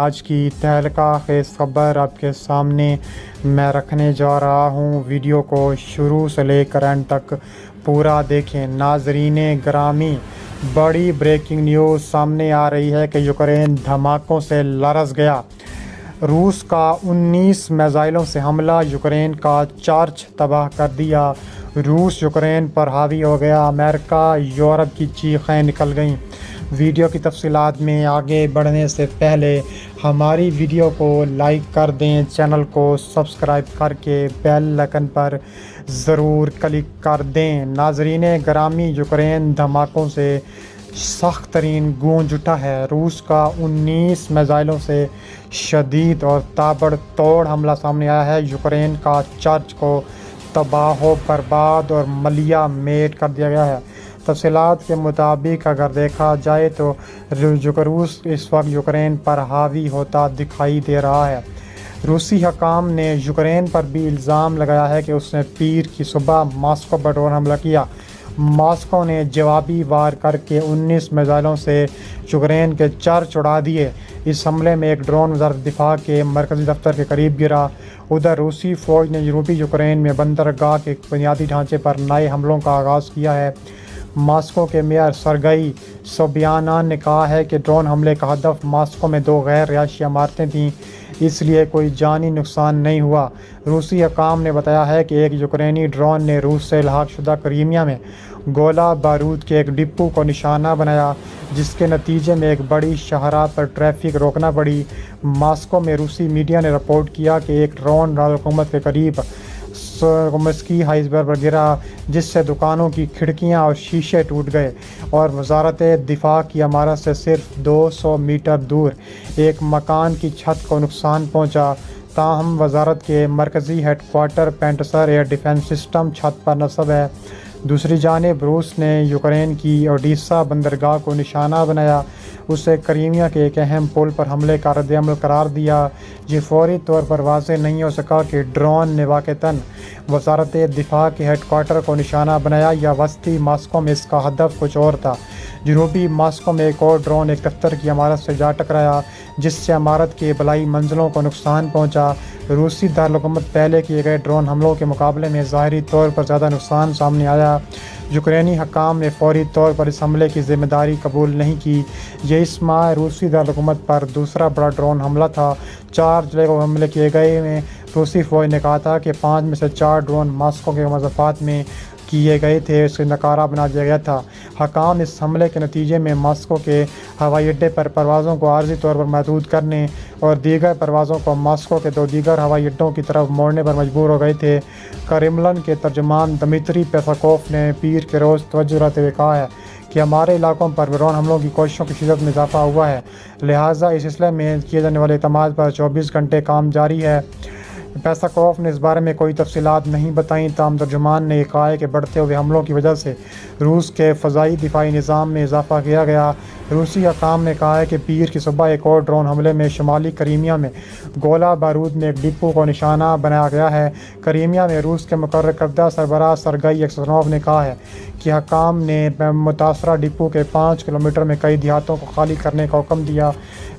आज की तहलका खेज़ खबर आपके सामने मैं रखने जा रहा हूँ। वीडियो को शुरू से लेकर एंड तक पूरा देखें। नाज़रीन ग्रामी, बड़ी ब्रेकिंग न्यूज़ सामने आ रही है कि यूक्रेन धमाकों से लरज़ गया। रूस का 19 मिसाइलों से हमला यूक्रेन का चर्च तबाह कर दिया। रूस यूक्रेन पर हावी हो गया। अमेरिका यूरोप की चीखें निकल गईं। वीडियो की तफसीलात में आगे बढ़ने से पहले हमारी वीडियो को लाइक कर दें, चैनल को सब्सक्राइब करके बेल आइकन पर ज़रूर क्लिक कर दें। नाज़रीन ग्रामी, यूक्रेन धमाकों से सख्त तरीन गूंज उठा है। रूस का 19 मिसाइलों से शदीद और ताबड़तोड़ हमला सामने आया है। यूक्रेन का चर्च को तबाह बर्बाद और मलिया मेट कर दिया गया है। तफसीलात के मुताबिक अगर देखा जाए तो रूस इस वक्त यूक्रेन पर हावी होता दिखाई दे रहा है। रूसी हकाम ने यूक्रेन पर भी इल्ज़ाम लगाया है कि उसने पीर की सुबह मॉस्को पर ड्रोन हमला किया। मॉस्को ने जवाबी वार करके 19 मिसाइलों से यूक्रेन के चर्च उड़ा दिए। इस हमले में एक ड्रोन वज़ारत दिफा के मरकज़ी दफ्तर के करीब गिरा। उधर रूसी फ़ौज ने यूरोपी यूक्रेन में बंदरगाह के बुनियादी ढांचे पर नए हमलों का आगाज़ किया है। मॉस्को के मेयर सरगई सोबियानान ने कहा है कि ड्रोन हमले का हदफ मॉस्को में 2 गैर रिहायशी इमारतें थीं, इसलिए कोई जानी नुकसान नहीं हुआ। रूसी हकाम ने बताया है कि एक यूक्रेनी ड्रोन ने रूस से इल्हाक शुदा क्रीमिया में गोला बारूद के एक डिपो को निशाना बनाया, जिसके नतीजे में एक बड़ी शाहराह पर ट्रैफिक रोकना पड़ी। मॉस्को में रूसी मीडिया ने रिपोर्ट किया कि एक ड्रोन दारकूमत के करीब मस्की हाइसबर्ग पर गिरा, जिससे दुकानों की खिड़कियां और शीशे टूट गए और वजारत दिफा की इमारत से सिर्फ 200 मीटर दूर एक मकान की छत को नुकसान पहुंचा। ताहम वजारत के मरकज़ी हेडक्वार्टर पेंटसर एयर डिफेंस सिस्टम छत पर नस्ब है। दूसरी जानिब रूस ने यूक्रेन की ओडिशा बंदरगाह को निशाना बनाया, उसे क्रीमिया के एक अहम पुल पर हमले का रद्द-ए-अमल करार दिया। ये फौरी तौर पर वाज़ेह नहीं हो सका कि ड्रोन ने वाक़तन वज़ारत दिफा के हेडक्वार्टर को निशाना बनाया या वस्ती मॉस्को में इसका हदफ कुछ और था। जनूबी मॉस्को में एक और ड्रोन एक दफ्तर की इमारत से जा टकराया, जिससे इमारत के बलाई मंजिलों को नुकसान पहुंचा। रूसी दारकूमत पहले किए गए ड्रोन हमलों के मुकाबले में ज़ाहिरी तौर पर ज़्यादा नुकसान सामने आया। यूक्रेनी हकाम ने फौरी तौर पर इस हमले की ज़िम्मेदारी कबूल नहीं की। ये इस माह रूसी दारकूमत पर दूसरा बड़ा ड्रोन हमला था। 4 जुलाई को हमले किए गए में रूसी फ़ौज ने कहा था कि 5 में से 4 ड्रोन मॉस्को के मज़ाफ़ात में किए गए थे, इसे नकारा बना दिया गया था। हकाम इस हमले के नतीजे में मॉस्को के हवाई अड्डे पर परवाज़ों को आर्जी तौर पर महदूद करने और दीगर परवाज़ों को मॉस्को के 2 दीगर हवाई अड्डों की तरफ मोड़ने पर मजबूर हो गए थे। क्रेमलिन के तर्जुमान दमित्री पेस्कोव ने पीर के रोज़ तवज्जो दिलाते हुए कहा है कि हमारे इलाकों पर ड्रोन हमलों की कोशिशों की शिद्दत में इजाफा हुआ है, लिहाजा इस सिलसिले में किए जाने वाले इक़दामात पर 24 घंटे काम जारी है। पेस्कोव ने इस बारे में कोई तफसीलात नहीं बताई। ताहम तर्जुमान ने कहा है कि बढ़ते हुए हमलों की वजह से रूस के फ़ज़ाई दिफाई निज़ाम में इजाफा किया गया। रूसी हकाम ने कहा है कि पीर की सुबह एक और ड्रोन हमले में शुमाली क्रीमिया में गोला बारूद में एक डिपो को निशाना बनाया गया है। क्रीमिया में रूस के मुकर्रर करदा सरबराह सरगई एक्सनोव ने कहा है कि हकाम ने मुतासरा डिपो के 5 किलोमीटर में कई देहातों को खाली करने का हुक्म दिया।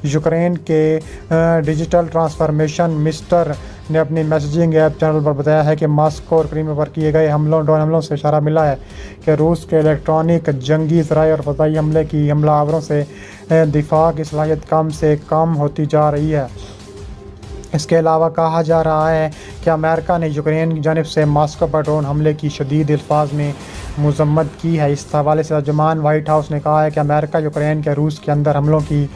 यूक्रेन के डिजिटल ट्रांसफॉर्मेशन मिनिस्टर ने अपनी मैसेजिंग ऐप चैनल पर बताया है कि मॉस्को और क्रीमिया पर किए गए ड्रोन हमलों से इशारा मिला है कि रूस के इलेक्ट्रॉनिक जंगी ज़राए और फ़ज़ाई हमले की हमलावरों से दिफा की सलाहियत कम से कम होती जा रही है। इसके अलावा कहा जा रहा है कि अमेरिका ने यूक्रेन की जानिब से मॉस्को पर ड्रोन हमले की शदीद अल्फाज में मज़म्मत की है। इस हवाले से तर्जुमान वाइट हाउस ने कहा है कि अमेरिका यूक्रेन के रूस के अंदर हमलों की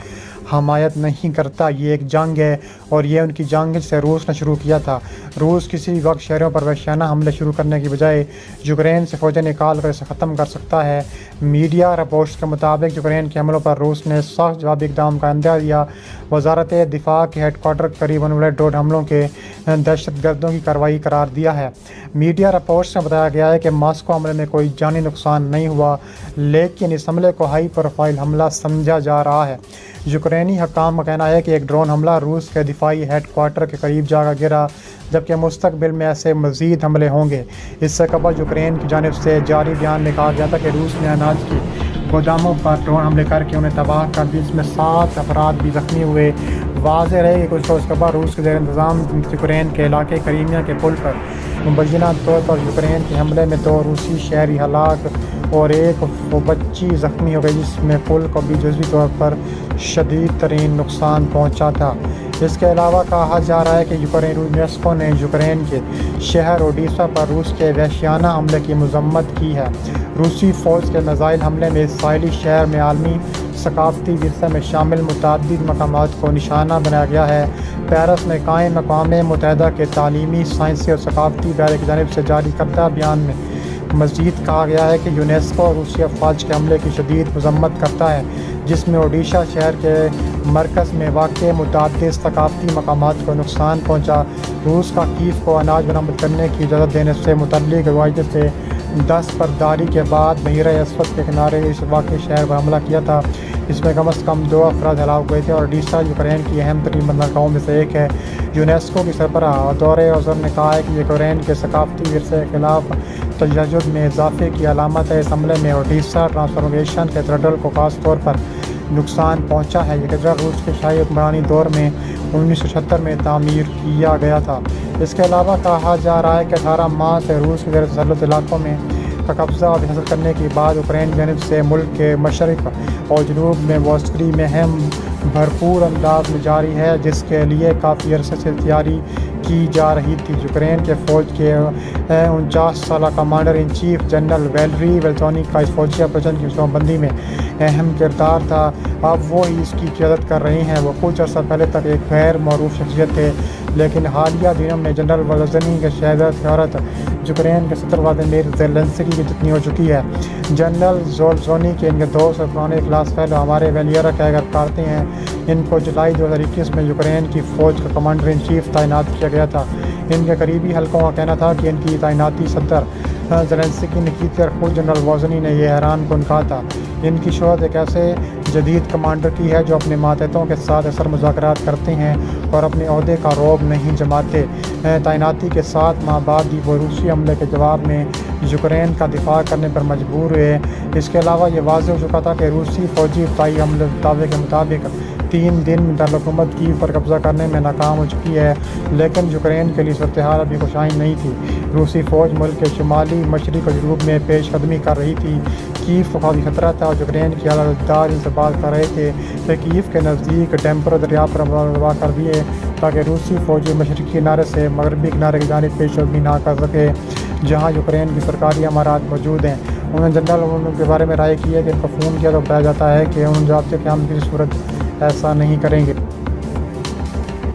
हमायत नहीं करता। ये एक जंग है और ये उनकी जंग से रूस ने शुरू किया था। रूस किसी वक्त शहरों पर वहशियाना हमले शुरू करने की बजाय यूक्रेन से फ़ौजें निकाल कर इसे ख़त्म कर सकता है। मीडिया रिपोर्ट्स के मुताबिक यूक्रेन के हमलों पर रूस ने सख्त जवाबी इक़दाम का अंदाज़ा दिया। वज़ारत दिफा के हेडक्वार्टर के करीब होने वाले ड्रोन हमलों के दहशतगर्दों की कार्रवाई करार दिया है। मीडिया रिपोर्ट्स में बताया गया है कि मॉस्को हमले में कोई जानी नुकसान नहीं हुआ, लेकिन इस हमले को हाई प्रोफाइल हमला समझा जा रहा है। यूक्रेनी हकाम का कहना है कि एक ड्रोन हमला रूस के दिफाई हेडक्वार्टर के करीब जाकर गिरा, जबकि मुस्तकबिल में ऐसे मज़ीद हमले होंगे। इससे कबल यूक्रेन की जानिब से जारी बयान में कहा गया था कि रूस ने अनाज की गोदामों पर ड्रोन हमले करके उन्हें तबाह कर दी, जिसमें 7 अफराद भी जख्मी हुए। वाज़ेह रहे कि कुछ रोज़ के बाद रूस के ज़ेर इंतज़ाम यूक्रेन के इलाके क्रीमिया के पुल पर मुबैना तौर पर यूक्रेन के हमले में 2 रूसी शहरी हलाक और एक बच्ची ज़ख्मी हो गई, जिसमें पुल को भी जुज़वी तौर पर शदीद तरीन नुकसान पहुँचा था। इसके अलावा कहा जा रहा है कि यूनेस्को ने यूक्रेन के शहर ओडेसा पर रूस के वहशियाना हमले की मज़म्मत की है। रूसी फ़ौज के मिसाइल हमले में इसराइली शहर में आलमी सकाफ़ती विरसे में शामिल मुतअद्दिद मकामात को निशाना बनाया गया है। पेरिस में कायम अक़वाम मुत्तहिदा के तालीमी, साइंसी और सकाफ़ती इदारे की जानिब से जारी करदा बयान में मज़ीद कहा गया है कि यूनेस्को रूसी अफ़वाज के हमले की शदीद मज़म्मत करता है, जिसमें ओडिशा शहर के मरकज़ में वाक़ मुतअद्दिद सकाफ़ती मकामात को नुकसान पहुँचा। रूस का कीव को अनाज बरामद करने की इजाज़त देने से मुतल्लिक़ रवायत से दस्तबरदारी के बाद बहीर अस्वद के किनारे इस वाक़ई शहर पर हमला किया था। इसमें कम अज़ कम 2 अफराद हलाक हुए थे और ओडिशा यूक्रेन की अहम तरीन बंदरगाहों में से एक है। यूनेस्को की सरबराह दौरे औज़र ने कहा है कि यूक्रेन के सकाफ़ती विरसे के खिलाफ तशद्दुद में इजाफे की अलामत है। इस हमले में ओडिशा ट्रांसफॉर्मेशन कैथेड्रल को खास तौर पर नुकसान पहुंचा है। ये कैथेड्रल रूस के शाही हुक्मरानी दौर में 1976 में तामीर किया गया था। इसके अलावा कहा जा रहा है कि 18 माह से रूस के ज़ेर तसल्लुत इलाकों में का कब्ज़ा हासिल करने के बाद यूक्रेन की जानिब से मुल्क के मशरिक़ और जनूब में वॉस्करी मुहिम भरपूर अंदाज में जारी है, जिसके लिए काफ़ी अरसे से तैयारी की जा रही थी। यूक्रेन के फ़ौज के 49 साल commander in chief general Valery Zelensky का इस फौजी ऑपरेशन की शोबंदी में अहम किरदार था। अब वो ही इसकी क़ियादत कर रहे हैं। वो कुछ अर्सा पहले तक एक गैर मरूफ शख्सियत थे, लेकिन हालिया दिनों में जनरल ज़ेलेंस्की की शहादत यूक्रेन के सदर व्लादिमीर ज़ेलेंस्की की जितनी हो चुकी है। जनरल ज़ेलेंस्की के इनके दोस्त और पुराने क्लास फेलो हमारे वेलियरा कहकर करते हैं। इनको जुलाई 2021 में यूक्रेन की फ़ौज का कमांडर इन चीफ तैनात किया गया था। इनके करीबी हल्कों का कहना था कि इनकी तैनाती सदर ज़ेलेंस्की ने की थी और खुद जनरल ज़ेलेंस्की ने यह हैरान कुन कहा था। इनकी शोहरत एक ऐसे जदीद कमांडर की है जो अपने मातहतों के साथ असर मुज़ाकरात करते हैं और अपने ओहदे का रौब नहीं जमाते। तैनाती के 7 माह बाद ही वो रूसी हमले के जवाब में यूक्रेन का दिफा करने पर मजबूर हुए। इसके अलावा ये वाज़ेह हो चुका था कि रूसी फ़ौजी इब्तदाई हमले दावे के मुताबिक 3 दिन में दारुल-हुकूमत कीव पर कब्ज़ा करने में नाकाम हो चुकी है, लेकिन यूक्रेन के लिए सूरत हाल अभी खुशाइन नहीं थी। रूसी फ़ौज मुल्क के शुमाली, मशरिक़ और जनूब में पेशकदमी कर रही थी। कीव को काफ़ी खतरा था और यूक्रेन के आलादार इनसे बात कर रहे थे कि कीव के नज़दीक डेम्प्रो दरिया पर हमला कर दिए ताकि रूसी फ़ौजी मशरक़ी किनारे से मगरबी किनारे की जानिब पेशकदमी ना कर सके, जहाँ यूक्रेन की सरकारी अमारात मौजूद हैं। उन्होंने जनरल उनके बारे में राय की है कि इनको फ़ोन किया तो बताया जाता है कि उन जवाब से कि हम किसी सूरत ऐसा नहीं करेंगे।